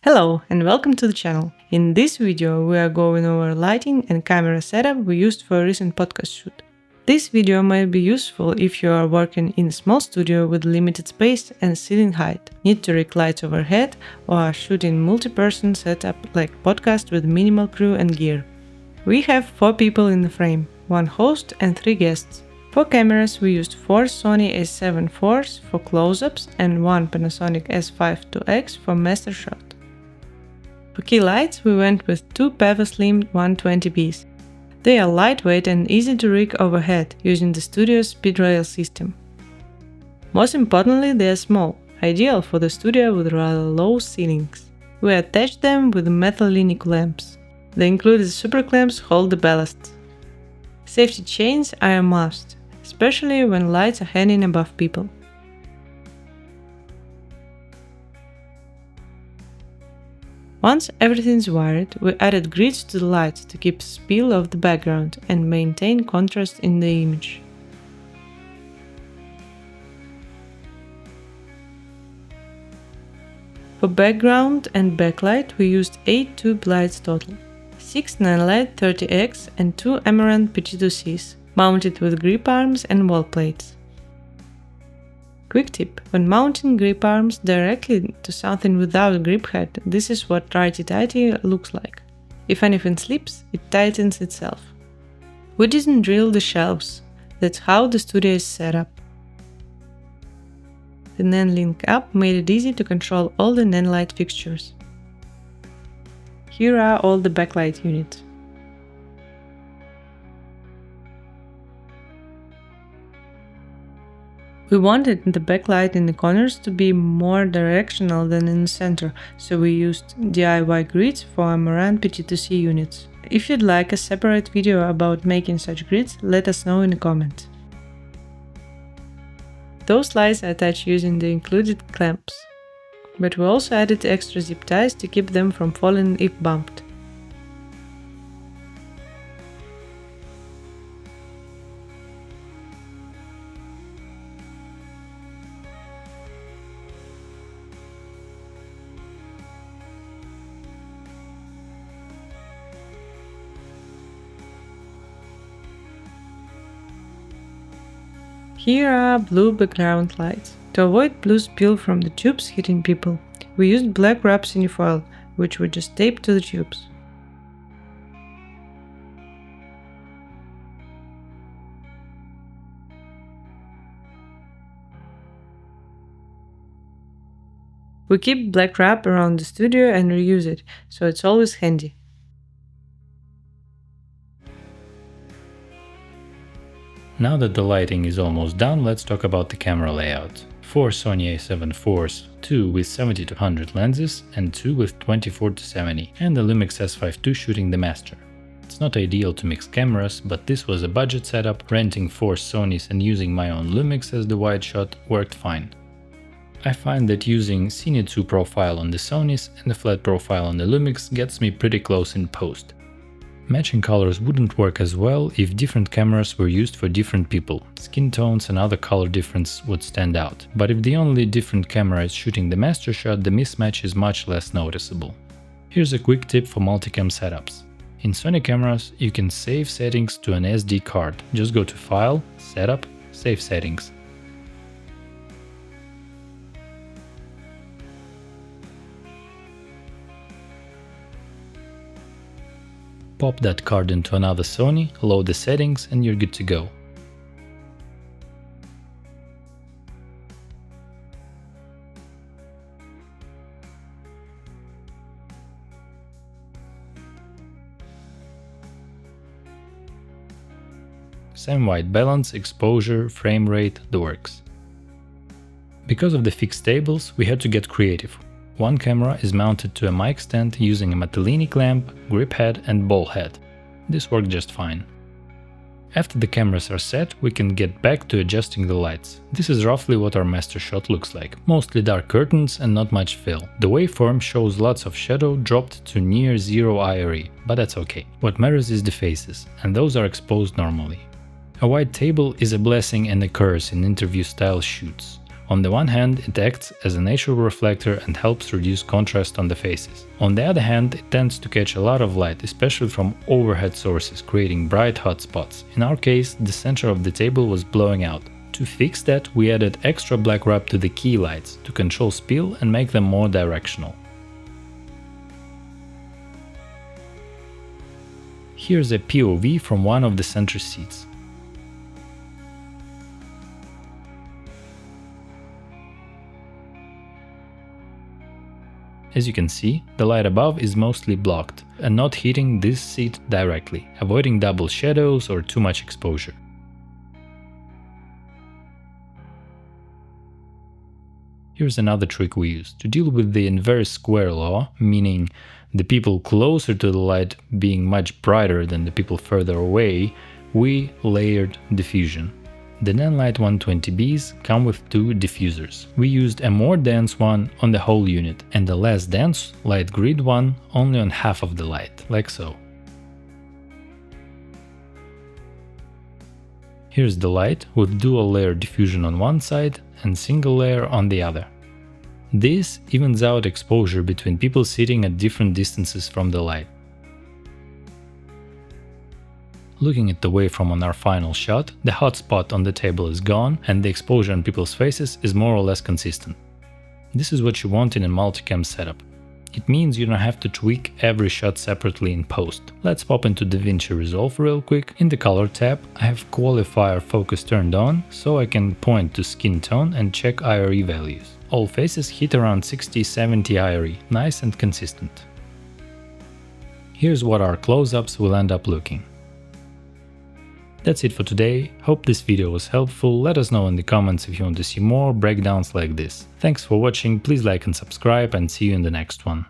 Hello and welcome to the channel. In this video we are going over lighting and camera setup we used for a recent podcast shoot. This video might be useful if you are working in a small studio with limited space and ceiling height, need to rig lights overhead, or are shooting multi-person setup like podcast with minimal crew and gear. We have 4 people in the frame, 1 host and 3 guests. For cameras we used 4 Sony a7 IVs for close-ups and 1 Panasonic S5 IIX for master shot. For key lights we went with 2 PavoSlim 120Bs. They are lightweight and easy to rig overhead using the studio's speed rail system. Most importantly, they are small, ideal for the studio with rather low ceilings. We attached them with metal linear lamps. The included super clamps hold the ballasts. Safety chains are a must, especially when lights are hanging above people. Once everything's wired, we added grids to the lights to keep spill of the background and maintain contrast in the image. For background and backlight we used 8 tube lights total, 6 Nanlite 30X and 2 Amaran PT2Cs, mounted with grip arms and wall plates. Quick tip: when mounting grip arms directly to something without grip head, this is what righty-tighty looks like. If anything slips, it tightens itself. We didn't drill the shelves, that's how the studio is set up. The Nanlite app made it easy to control all the Nanlite fixtures. Here are all the backlight units. We wanted the backlight in the corners to be more directional than in the center, so we used DIY grids for Amaran PT2C units. If you'd like a separate video about making such grids, let us know in the comments. Those lights are attached using the included clamps, but we also added extra zip ties to keep them from falling if bumped. Here are blue background lights. To avoid blue spill from the tubes hitting people, we used black wrap cinefoil, which we just taped to the tubes. We keep black wrap around the studio and reuse it, so it's always handy. Now that the lighting is almost done, let's talk about the camera layout. 4 Sony a7 IVs, 2 with 70-100 lenses and 2 with 24-70, and the Lumix S5 II shooting the master. It's not ideal to mix cameras, but this was a budget setup, renting 4 Sonys and using my own Lumix as the wide shot worked fine. I find that using Cine 2 profile on the Sonys and a flat profile on the Lumix gets me pretty close in post. Matching colors wouldn't work as well if different cameras were used for different people. Skin tones and other color difference would stand out. But if the only different camera is shooting the master shot, the mismatch is much less noticeable. Here's a quick tip for multicam setups. In Sony cameras, you can save settings to an SD card. Just go to File, Setup, Save Settings. Pop that card into another Sony, load the settings, and you're good to go. Same white balance, exposure, frame rate, the works. Because of the fixed tables, we had to get creative. One camera is mounted to a mic stand using a Matellini clamp, grip head and ball head. This worked just fine. After the cameras are set, we can get back to adjusting the lights. This is roughly what our master shot looks like. Mostly dark curtains and not much fill. The waveform shows lots of shadow dropped to near zero IRE, but that's okay. What matters is the faces, and those are exposed normally. A wide table is a blessing and a curse in interview style shoots. On the one hand, it acts as a natural reflector and helps reduce contrast on the faces. On the other hand, it tends to catch a lot of light, especially from overhead sources, creating bright hot spots. In our case, the center of the table was blowing out. To fix that, we added extra black wrap to the key lights to control spill and make them more directional. Here's a POV from one of the center seats. As you can see, the light above is mostly blocked and not hitting this seat directly, avoiding double shadows or too much exposure. Here's another trick we use. To deal with the inverse square law, meaning the people closer to the light being much brighter than the people further away, we layered diffusion. The Nanlite 120Bs come with two diffusers. We used a more dense one on the whole unit and a less dense light grid one only on half of the light, like so. Here's the light with dual layer diffusion on one side and single layer on the other. This evens out exposure between people sitting at different distances from the light. Looking at the waveform on our final shot, the hot spot on the table is gone and the exposure on people's faces is more or less consistent. This is what you want in a multicam setup. It means you don't have to tweak every shot separately in post. Let's pop into DaVinci Resolve real quick. In the color tab, I have qualifier focus turned on, so I can point to skin tone and check IRE values. All faces hit around 60-70 IRE, nice and consistent. Here's what our close-ups will end up looking. That's it for today. Hope this video was helpful. Let us know in the comments if you want to see more breakdowns like this. Thanks for watching, please like and subscribe, and see you in the next one.